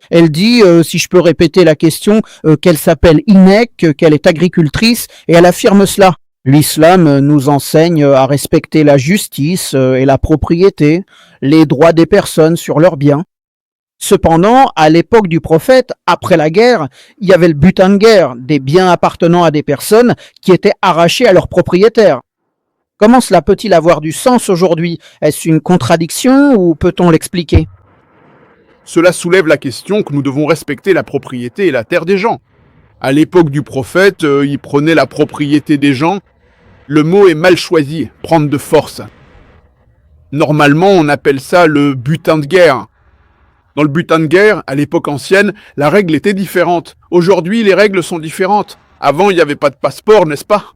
Elle dit, si je peux répéter la question, qu'elle s'appelle Inek, qu'elle est agricultrice, et elle affirme cela. L'islam nous enseigne à respecter la justice et la propriété, les droits des personnes sur leurs biens. Cependant, à l'époque du prophète, après la guerre, il y avait le butin de guerre, des biens appartenant à des personnes qui étaient arrachés à leurs propriétaires. Comment cela peut-il avoir du sens aujourd'hui? Est-ce une contradiction ou peut-on l'expliquer? Cela soulève la question que nous devons respecter la propriété et la terre des gens. À l'époque du prophète, il prenait la propriété des gens. Le mot est mal choisi, prendre de force. Normalement, on appelle ça le butin de guerre. Dans le butin de guerre, à l'époque ancienne, la règle était différente. Aujourd'hui, les règles sont différentes. Avant, il n'y avait pas de passeport, n'est-ce pas?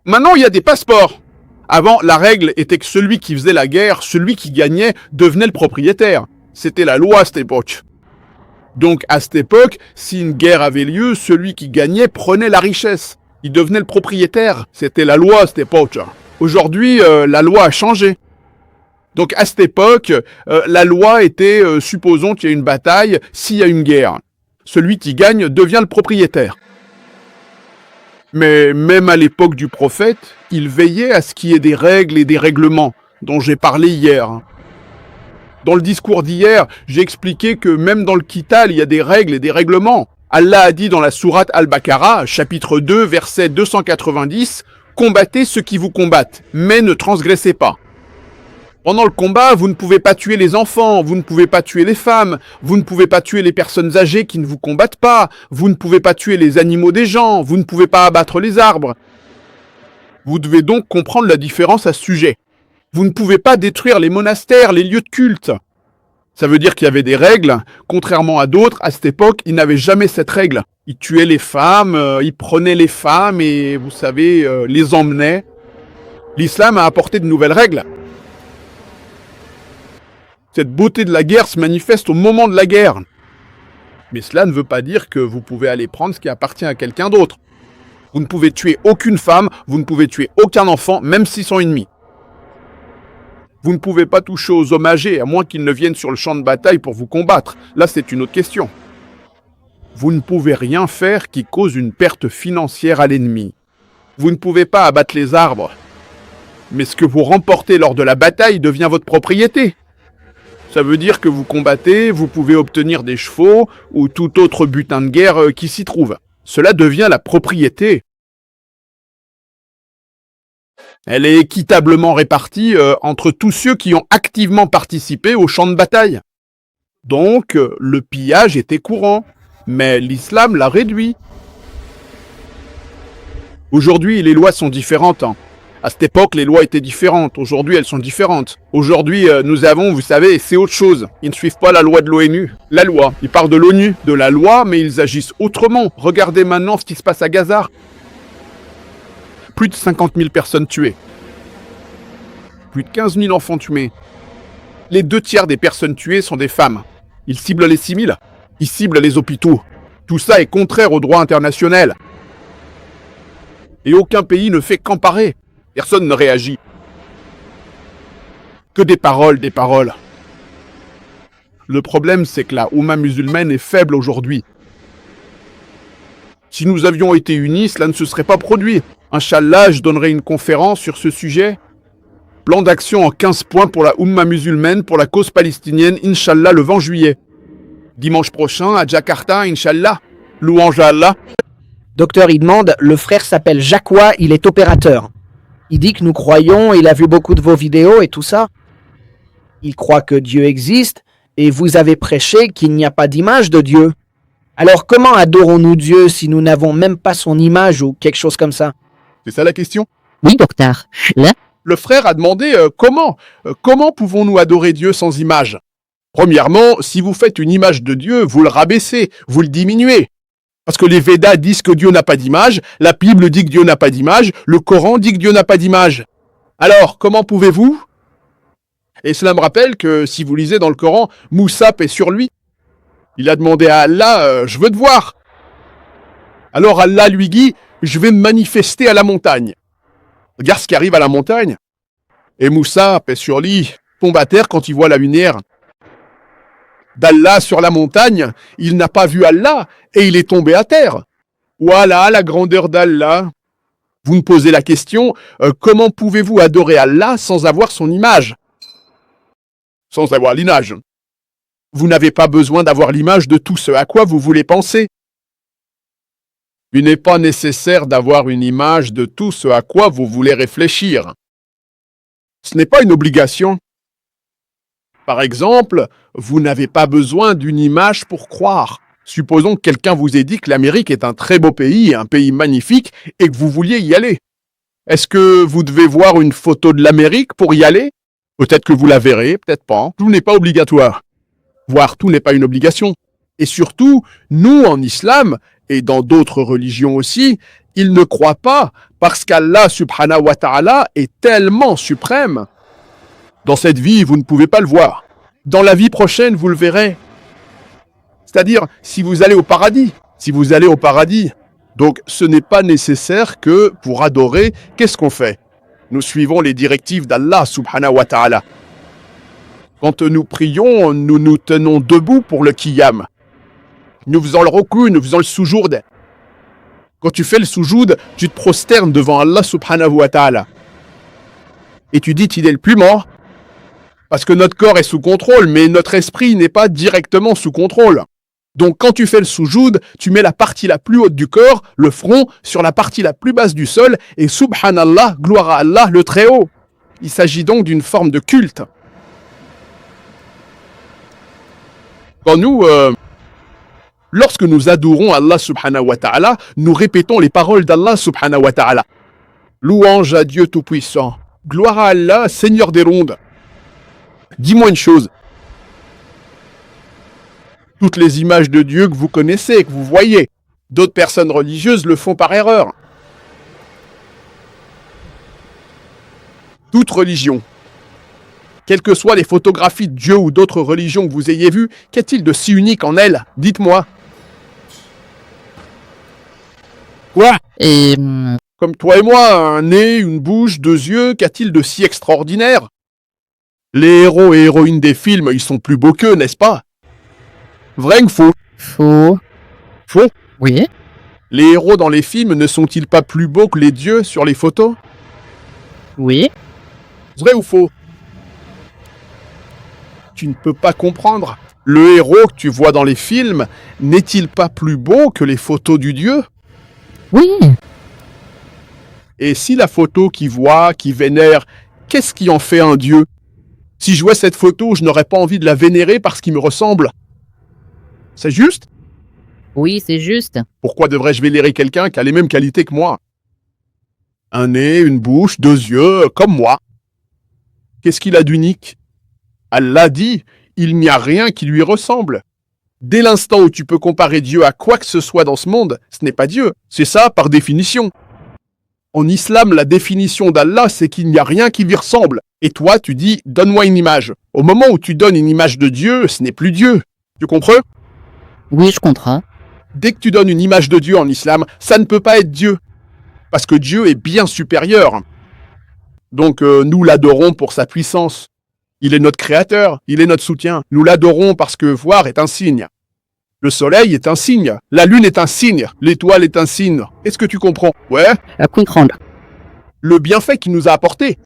Maintenant, il y a des passeports. Avant, la règle était que celui qui faisait la guerre, celui qui gagnait, devenait le propriétaire. C'était la loi à cette époque. Donc, à cette époque, si une guerre avait lieu, celui qui gagnait prenait la richesse. Il devenait le propriétaire. C'était la loi à cette époque. Aujourd'hui, la loi a changé. Donc, à cette époque, la loi était, supposons qu'il y a une bataille, s'il y a une guerre. Celui qui gagne devient le propriétaire. Mais même à l'époque du prophète, il veillait à ce qu'il y ait des règles et des règlements, dont j'ai parlé hier. Dans le discours d'hier, j'ai expliqué que même dans le Qital, il y a des règles et des règlements. Allah a dit dans la sourate Al-Baqarah, chapitre 2, verset 290, « Combattez ceux qui vous combattent, mais ne transgressez pas. » Pendant le combat, vous ne pouvez pas tuer les enfants, vous ne pouvez pas tuer les femmes, vous ne pouvez pas tuer les personnes âgées qui ne vous combattent pas, vous ne pouvez pas tuer les animaux des gens, vous ne pouvez pas abattre les arbres. Vous devez donc comprendre la différence à ce sujet. Vous ne pouvez pas détruire les monastères, les lieux de culte. Ça veut dire qu'il y avait des règles. Contrairement à d'autres, à cette époque, ils n'avaient jamais cette règle. Ils tuaient les femmes, ils prenaient les femmes et, vous savez, les emmenaient. L'islam a apporté de nouvelles règles. Cette beauté de la guerre se manifeste au moment de la guerre. Mais cela ne veut pas dire que vous pouvez aller prendre ce qui appartient à quelqu'un d'autre. Vous ne pouvez tuer aucune femme, vous ne pouvez tuer aucun enfant, même s'ils sont ennemis. Vous ne pouvez pas toucher aux hommes âgés, à moins qu'ils ne viennent sur le champ de bataille pour vous combattre. Là, c'est une autre question. Vous ne pouvez rien faire qui cause une perte financière à l'ennemi. Vous ne pouvez pas abattre les arbres. Mais ce que vous remportez lors de la bataille devient votre propriété. Ça veut dire que vous combattez, vous pouvez obtenir des chevaux ou tout autre butin de guerre qui s'y trouve. Cela devient la propriété. Elle est équitablement répartie entre tous ceux qui ont activement participé au champ de bataille. Donc, le pillage était courant, mais l'islam l'a réduit. Aujourd'hui, les lois sont différentes. À cette époque, les lois étaient différentes. Aujourd'hui, elles sont différentes. Aujourd'hui, nous avons, vous savez, c'est autre chose. Ils ne suivent pas la loi de l'ONU. La loi. Ils parlent de l'ONU, de la loi, mais ils agissent autrement. Regardez maintenant ce qui se passe à Gaza. Plus de 50 000 personnes tuées. Plus de 15 000 enfants tués. Les 2/3 des personnes tuées sont des femmes. Ils ciblent les civils. Ils ciblent les hôpitaux. Tout ça est contraire au droit international. Et aucun pays ne fait qu'emparer. Personne ne réagit. Que des paroles, des paroles. Le problème, c'est que la Oumma musulmane est faible aujourd'hui. Si nous avions été unis, cela ne se serait pas produit. Inch'Allah, je donnerai une conférence sur ce sujet. Plan d'action en 15 points pour la Oumma musulmane, pour la cause palestinienne, Inch'Allah, le 20 juillet. Dimanche prochain, à Jakarta, Inch'Allah. Louange à Allah. Docteur, il demande, le frère s'appelle Jacqua, il est opérateur. Il dit que nous croyons, il a vu beaucoup de vos vidéos et tout ça. Il croit que Dieu existe et vous avez prêché qu'il n'y a pas d'image de Dieu. Alors comment adorons-nous Dieu si nous n'avons même pas son image ou quelque chose comme ça? C'est ça la question? Oui, docteur. Là, Le frère a demandé comment pouvons-nous adorer Dieu sans image? Premièrement, si vous faites une image de Dieu, vous le rabaissez, vous le diminuez. Parce que les Védas disent que Dieu n'a pas d'image, la Bible dit que Dieu n'a pas d'image, le Coran dit que Dieu n'a pas d'image. Alors, comment pouvez-vous? Et cela me rappelle que si vous lisez dans le Coran, Moussa paix sur lui. Il a demandé à Allah, je veux te voir. Alors Allah lui dit, je vais me manifester à la montagne. Regarde ce qui arrive à la montagne. Et Moussa, paix sur lui, tombe à terre quand il voit la lumière. d'Allah sur la montagne, il n'a pas vu Allah et il est tombé à terre. Voilà la grandeur d'Allah. Vous me posez la question, comment pouvez-vous adorer Allah sans avoir son image? Sans avoir l'image. Vous n'avez pas besoin d'avoir l'image de tout ce à quoi vous voulez penser. Il n'est pas nécessaire d'avoir une image de tout ce à quoi vous voulez réfléchir. Ce n'est pas une obligation. Par exemple, vous n'avez pas besoin d'une image pour croire. Supposons que quelqu'un vous ait dit que l'Amérique est un très beau pays, un pays magnifique, et que vous vouliez y aller. Est-ce que vous devez voir une photo de l'Amérique pour y aller? Peut-être que vous la verrez, peut-être pas. Tout n'est pas obligatoire. Voir tout n'est pas une obligation. Et surtout, nous, en islam, et dans d'autres religions aussi, ils ne croient pas parce qu'Allah subhanahu wa ta'ala est tellement suprême. Dans cette vie, vous ne pouvez pas le voir. Dans la vie prochaine, vous le verrez. C'est-à-dire, si vous allez au paradis. Donc, ce n'est pas nécessaire que, pour adorer, qu'est-ce qu'on fait? Nous suivons les directives d'Allah subhanahu wa ta'ala. Quand nous prions, nous nous tenons debout pour le qiyam. Nous faisons le ruku, nous faisons le soujoud. Quand tu fais le soujoud, tu te prosternes devant Allah subhanahu wa ta'ala. Et tu dis qu'il est le plus mort. Parce que notre corps est sous contrôle, mais notre esprit n'est pas directement sous contrôle. Donc quand tu fais le soujoud, tu mets la partie la plus haute du corps, le front, sur la partie la plus basse du sol, et subhanallah, gloire à Allah, le très haut. Il s'agit donc d'une forme de culte. Quand lorsque nous adorons Allah subhanahu wa ta'ala, nous répétons les paroles d'Allah subhanahu wa ta'ala. Louange à Dieu Tout-Puissant. Gloire à Allah, Seigneur des rondes. Dis-moi une chose. Toutes les images de Dieu que vous connaissez, que vous voyez, d'autres personnes religieuses le font par erreur. Toute religion, quelles que soient les photographies de Dieu ou d'autres religions que vous ayez vues, qu'est-il de si unique en elles? Dites-moi. Quoi? Et... Comme toi et moi, un nez, une bouche, deux yeux, qu'a-t-il de si extraordinaire? Les héros et héroïnes des films, ils sont plus beaux qu'eux, n'est-ce pas? Vrai ou faux? Faux. Faux? Oui. Les héros dans les films ne sont-ils pas plus beaux que les dieux sur les photos? Oui. Vrai ou faux? Tu ne peux pas comprendre. Le héros que tu vois dans les films n'est-il pas plus beau que les photos du dieu? Oui. Et si la photo qui voit, qui vénère, qu'est-ce qui en fait un dieu? Si je vois cette photo, je n'aurais pas envie de la vénérer parce qu'il me ressemble. C'est juste? Oui, c'est juste. Pourquoi devrais-je vénérer quelqu'un qui a les mêmes qualités que moi? Un nez, une bouche, deux yeux, comme moi. Qu'est-ce qu'il a d'unique? Allah dit, il n'y a rien qui lui ressemble. Dès l'instant où tu peux comparer Dieu à quoi que ce soit dans ce monde, ce n'est pas Dieu. C'est ça par définition. En islam, la définition d'Allah, c'est qu'il n'y a rien qui lui ressemble. Et toi, tu dis, donne-moi une image. Au moment où tu donnes une image de Dieu, ce n'est plus Dieu. Tu comprends? Oui, je comprends. Dès que tu donnes une image de Dieu en islam, ça ne peut pas être Dieu. Parce que Dieu est bien supérieur. Donc nous l'adorons pour sa puissance. Il est notre créateur, il est notre soutien. Nous l'adorons parce que voir est un signe. Le soleil est un signe, la lune est un signe, l'étoile est un signe. Est-ce que tu comprends? Ouais. À comprendre. Le bienfait qu'il nous a apporté.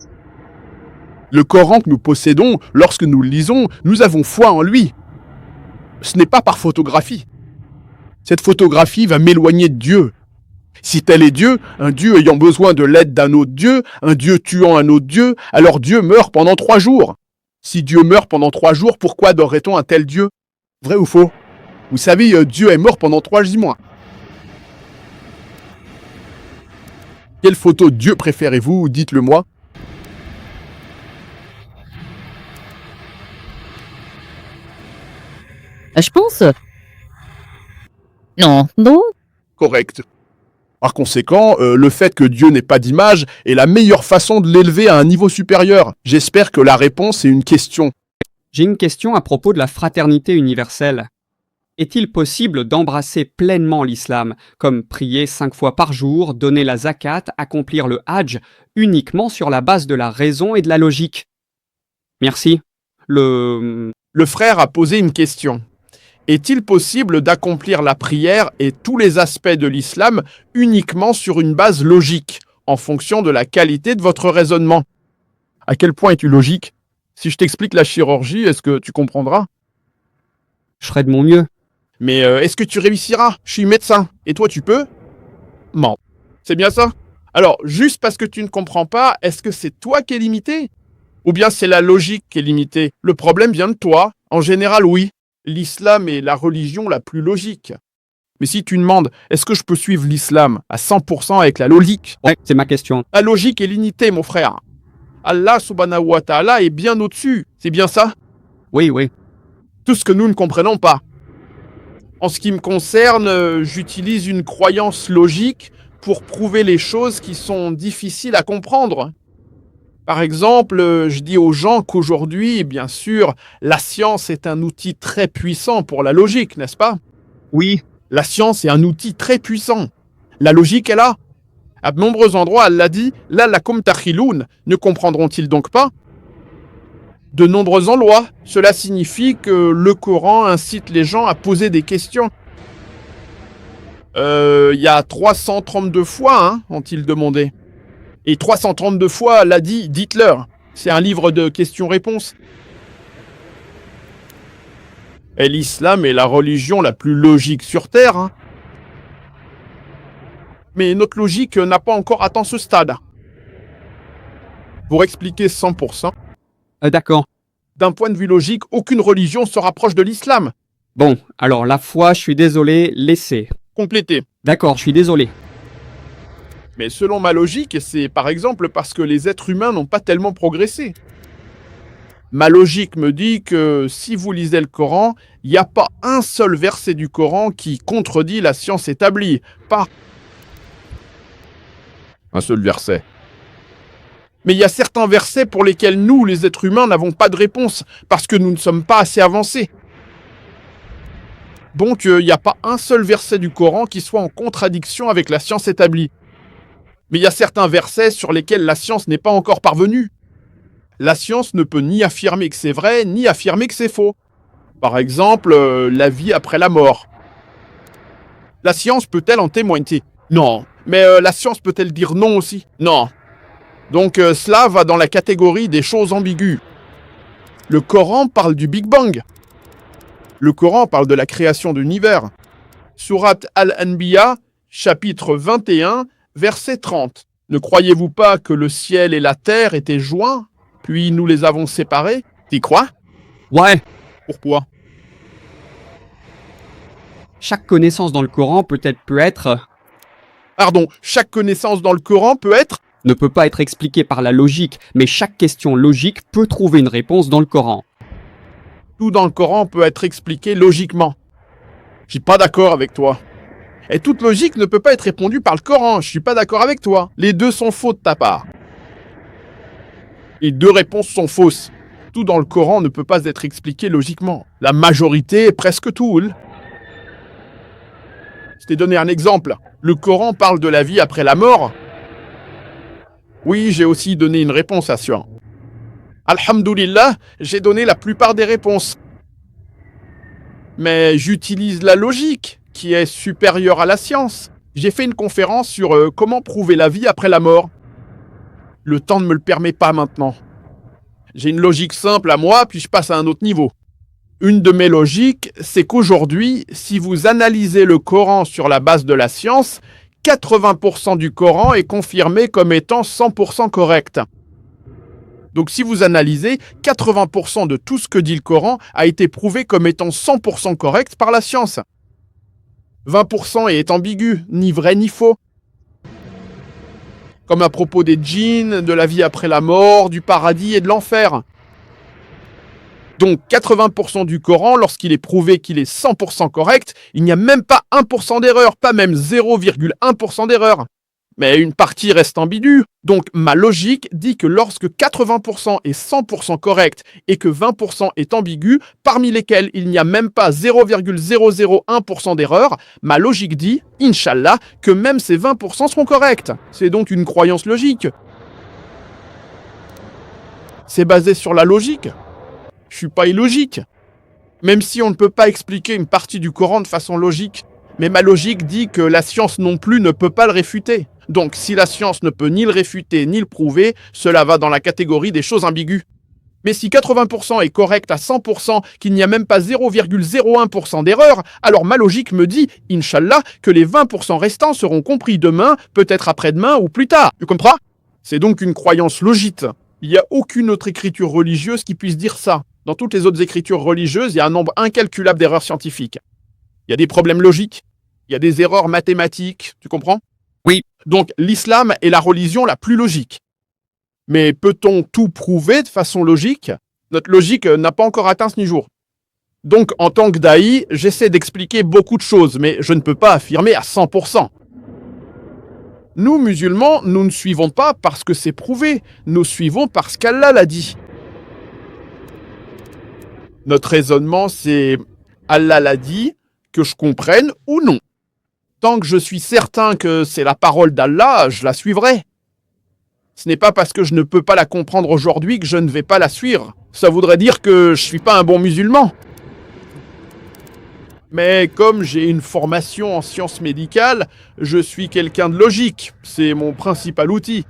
Le Coran que nous possédons, lorsque nous le lisons, nous avons foi en lui. Ce n'est pas par photographie. Cette photographie va m'éloigner de Dieu. Si tel est Dieu, un Dieu ayant besoin de l'aide d'un autre Dieu, un Dieu tuant un autre Dieu, alors Dieu meurt pendant 3 jours. Si Dieu meurt pendant 3 jours, pourquoi adorerait-on un tel Dieu? Vrai ou faux? Vous savez, Dieu est mort pendant 3 mois. Quelle photo de Dieu préférez-vous? Dites-le moi. Je pense... Non. Correct. Par conséquent, le fait que Dieu n'ait pas d'image est la meilleure façon de l'élever à un niveau supérieur. J'espère que la réponse est une question. J'ai une question à propos de la fraternité universelle. Est-il possible d'embrasser pleinement l'islam, comme prier 5 fois par jour, donner la zakat, accomplir le hajj, uniquement sur la base de la raison et de la logique? Merci. Le Le frère a posé une question. Est-il possible d'accomplir la prière et tous les aspects de l'islam uniquement sur une base logique, en fonction de la qualité de votre raisonnement? À quel point es-tu logique? Si je t'explique la chirurgie, est-ce que tu comprendras? Je ferai de mon mieux. Mais est-ce que tu réussiras? Je suis médecin. Et toi, tu peux? Non. C'est bien ça? Alors, juste parce que tu ne comprends pas, est-ce que c'est toi qui es limité? Ou bien c'est la logique qui est limitée? Le problème vient de toi. En général, oui. L'islam est la religion la plus logique. Mais si tu demandes, est-ce que je peux suivre l'islam à 100% avec la logique? Ouais, c'est ma question. La logique est limitée, mon frère. Allah subhanahu wa ta'ala est bien au-dessus. C'est bien ça? Oui, oui. Tout ce que nous ne comprenons pas. En ce qui me concerne, j'utilise une croyance logique pour prouver les choses qui sont difficiles à comprendre. Par exemple, je dis aux gens qu'aujourd'hui, bien sûr, la science est un outil très puissant pour la logique, n'est-ce pas? Oui. La science est un outil très puissant. La logique est là. À de nombreux endroits, Allah dit « La lakum takhiloun » ne comprendront-ils donc pas? De nombreux endroits, cela signifie que le Coran incite les gens à poser des questions. Il y a 332 fois, ont-ils demandé. Et 332 fois, Allah dit « Dites-leur ». C'est un livre de questions-réponses. Et l'islam est la religion la plus logique sur Terre. Mais notre logique n'a pas encore atteint ce stade. Pour expliquer 100%, D'accord. d'un point de vue logique, aucune religion se rapproche de l'islam. Bon, alors la foi, je suis désolé, laissez. Complété. D'accord, je suis désolé. Mais selon ma logique, c'est par exemple parce que les êtres humains n'ont pas tellement progressé. Ma logique me dit que si vous lisez le Coran, il n'y a pas un seul verset du Coran qui contredit la science établie. Pas un seul verset. Mais il y a certains versets pour lesquels nous, les êtres humains, n'avons pas de réponse, parce que nous ne sommes pas assez avancés. Donc, il n'y a pas un seul verset du Coran qui soit en contradiction avec la science établie. Mais il y a certains versets sur lesquels la science n'est pas encore parvenue. La science ne peut ni affirmer que c'est vrai, ni affirmer que c'est faux. Par exemple, la vie après la mort. La science peut-elle en témoigner? Non. Mais la science peut-elle dire non aussi? Non. Donc cela va dans la catégorie des choses ambiguës. Le Coran parle du Big Bang. Le Coran parle de la création de l'univers. Sourate Al-Anbiya, chapitre 21, verset 30. Ne croyez-vous pas que le ciel et la terre étaient joints, puis nous les avons séparés? T'y crois? Ouais. Pourquoi? Chaque connaissance dans le Coran peut être... Pardon, chaque connaissance dans le Coran peut être... ne peut pas être expliquée par la logique, mais chaque question logique peut trouver une réponse dans le Coran. Tout dans le Coran peut être expliqué logiquement. Je suis pas d'accord avec toi. Et toute logique ne peut pas être répondue par le Coran. Je suis pas d'accord avec toi. Les deux sont faux de ta part. Les deux réponses sont fausses. Tout dans le Coran ne peut pas être expliqué logiquement. La majorité, presque tout. Je t'ai donné un exemple. Le Coran parle de la vie après la mort. Oui, j'ai aussi donné une réponse à ça. Alhamdulillah, j'ai donné la plupart des réponses. Mais j'utilise la logique, qui est supérieure à la science. J'ai fait une conférence sur comment prouver la vie après la mort. Le temps ne me le permet pas maintenant. J'ai une logique simple à moi, puis je passe à un autre niveau. Une de mes logiques, c'est qu'aujourd'hui, si vous analysez le Coran sur la base de la science, 80% du Coran est confirmé comme étant 100% correct. Donc si vous analysez, 80% de tout ce que dit le Coran a été prouvé comme étant 100% correct par la science. 20% est ambigu, ni vrai ni faux. Comme à propos des djinns, de la vie après la mort, du paradis et de l'enfer. Donc 80% du Coran, lorsqu'il est prouvé qu'il est 100% correct, il n'y a même pas 1% d'erreur, pas même 0,1% d'erreur. Mais une partie reste ambiguë. Donc ma logique dit que lorsque 80% est 100% correct et que 20% est ambigu, parmi lesquels il n'y a même pas 0,001% d'erreur, ma logique dit, Inch'Allah, que même ces 20% seront corrects. C'est donc une croyance logique. C'est basé sur la logique. Je suis pas illogique. Même si on ne peut pas expliquer une partie du Coran de façon logique. Mais ma logique dit que la science non plus ne peut pas le réfuter. Donc si la science ne peut ni le réfuter ni le prouver, cela va dans la catégorie des choses ambiguës. Mais si 80% est correct à 100%, qu'il n'y a même pas 0,01% d'erreur, alors ma logique me dit, Inch'Allah, que les 20% restants seront compris demain, peut-être après-demain ou plus tard. Tu comprends? C'est donc une croyance logique. Il n'y a aucune autre écriture religieuse qui puisse dire ça. Dans toutes les autres écritures religieuses, il y a un nombre incalculable d'erreurs scientifiques. Il y a des problèmes logiques, il y a des erreurs mathématiques, tu comprends? Oui. Donc l'islam est la religion la plus logique. Mais peut-on tout prouver de façon logique? Notre logique n'a pas encore atteint ce niveau. Donc en tant que daï, j'essaie d'expliquer beaucoup de choses, mais je ne peux pas affirmer à 100%. Nous, musulmans, nous ne suivons pas parce que c'est prouvé, nous suivons parce qu'Allah l'a dit. Notre raisonnement, c'est Allah l'a dit, que je comprenne ou non. Tant que je suis certain que c'est la parole d'Allah, je la suivrai. Ce n'est pas parce que je ne peux pas la comprendre aujourd'hui que je ne vais pas la suivre. Ça voudrait dire que je suis pas un bon musulman. Mais comme j'ai une formation en sciences médicales, je suis quelqu'un de logique. C'est mon principal outil.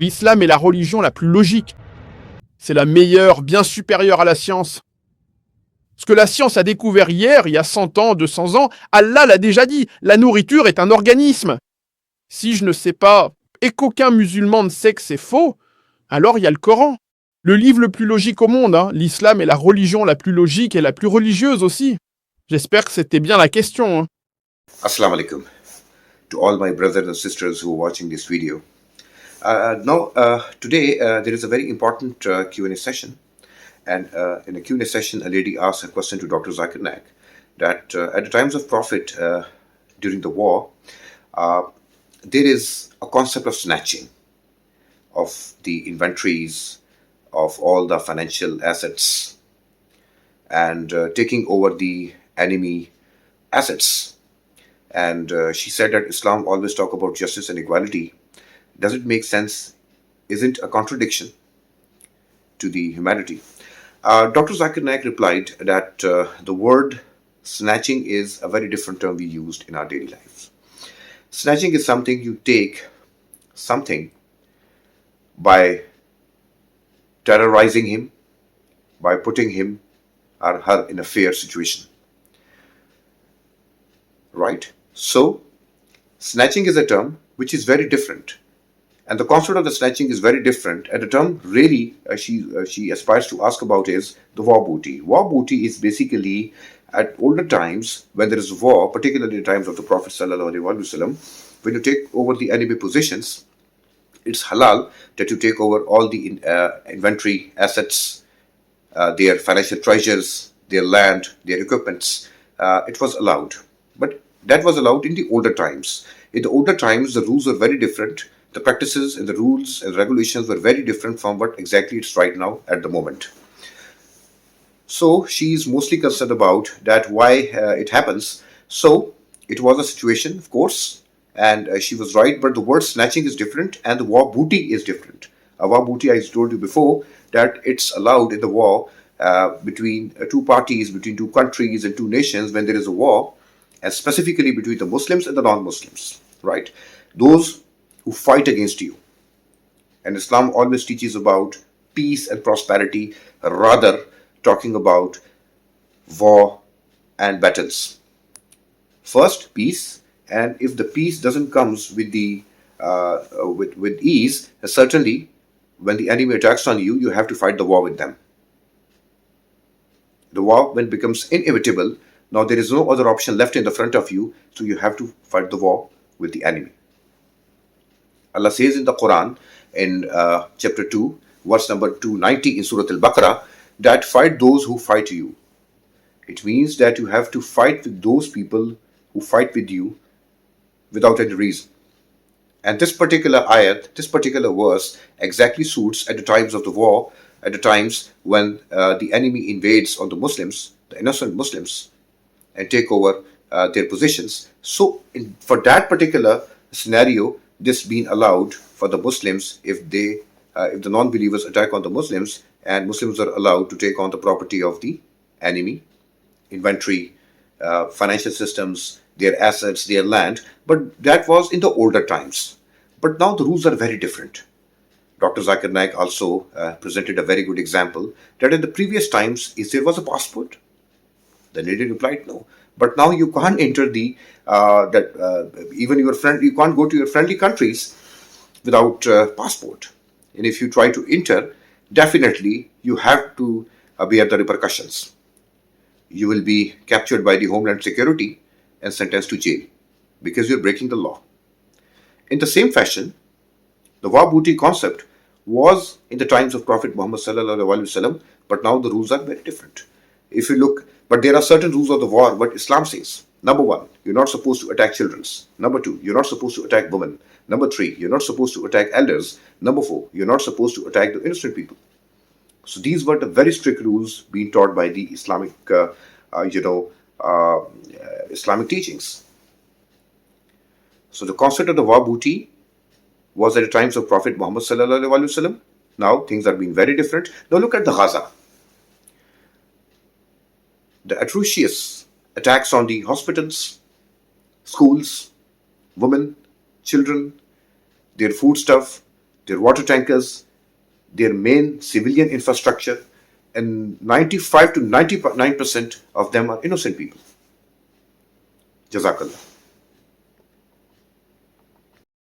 L'islam est la religion la plus logique. C'est la meilleure, bien supérieure à la science. Ce que la science a découvert hier, il y a 100 ans, 200 ans, Allah l'a déjà dit, la nourriture est un organisme. Si je ne sais pas, et qu'aucun musulman ne sait que c'est faux, alors il y a le Coran. Le livre le plus logique au monde, hein. L'islam est la religion la plus logique et la plus religieuse aussi. J'espère que c'était bien la question. Hein. Assalamu alaikum to all my brothers and sisters who are watching this video. Today there is a very important Q&A session. And in a Q&A session, a lady asked a question to Dr. Zakir Naik that at the times of Prophet during the war, there is a concept of snatching of the inventories of all the financial assets and taking over the enemy assets. And she said that Islam always talk about justice and equality. Does it make sense? Isn't a contradiction to the humanity? Dr. Zakir Naik replied that the word snatching is a very different term we used in our daily lives. Snatching is something you take something by terrorizing him, by putting him or her in a fair situation. Right? So, snatching is a term which is very different. And the concept of the snatching is very different. And the term really she aspires to ask about is the war booty. War booty is basically at older times when there is war, particularly in the times of the Prophet ﷺ, when you take over the enemy positions, it's halal that you take over all the inventory assets, their financial treasures, their land, their equipments. It was allowed. But that was allowed in the older times. In the older times, the rules were very different. The practices and the rules and regulations were very different from what exactly it's right now at the moment. So she is mostly concerned about that why it happens. So it was a situation, of course, and she was right, but the word snatching is different and the war booty is different. A war booty, I told you before, that it's allowed in the war between two parties, between two countries and two nations when there is a war, and specifically between the Muslims and the non-Muslims, right? Those who fight against you. And Islam always teaches about peace and prosperity, rather talking about war and battles. First, peace, and if the peace doesn't comes with the with ease, certainly when the enemy attacks on you, you have to fight the war with them. The war when becomes inevitable, now there is no other option left in the front of you, so you have to fight the war with the enemy. Allah says in the Quran, in chapter 2, verse number 290 in Surah Al-Baqarah, that fight those who fight you. It means that you have to fight with those people who fight with you without any reason. And this particular ayat, this particular verse exactly suits at the times of the war, at the times when the enemy invades on the Muslims, the innocent Muslims, and take over their positions. So for that particular scenario, this being allowed for the Muslims if the non-believers attack on the Muslims, and Muslims are allowed to take on the property of the enemy, inventory, financial systems, their assets, their land. But that was in the older times. But now the rules are very different. Dr. Zakir Naik also presented a very good example that in the previous times, if there was a passport, the lady replied no. But now you can't enter even your friend, you can't go to your friendly countries without passport. And if you try to enter, definitely you have to bear the repercussions. You will be captured by the Homeland Security and sentenced to jail because you're breaking the law. In the same fashion, the war booty concept was in the times of Prophet Muhammad sallallahu alaihi wasallam, but now the rules are very different. If you look, but there are certain rules of the war what Islam says. Number one, you're not supposed to attack children. Number two, you're not supposed to attack women. Number three, you're not supposed to attack elders. Number four, you're not supposed to attack the innocent people. So these were the very strict rules being taught by the Islamic, Islamic teachings. So the concept of the war booty was at the times of Prophet Muhammad sallallahu alaihi wasallam. Now things are being very different. Now look at the Gaza. The atrocious attacks on the hospitals, schools, women, children, their foodstuff, their water tankers, their main civilian infrastructure, and 95 to 99% of them are innocent people. Jazakallah.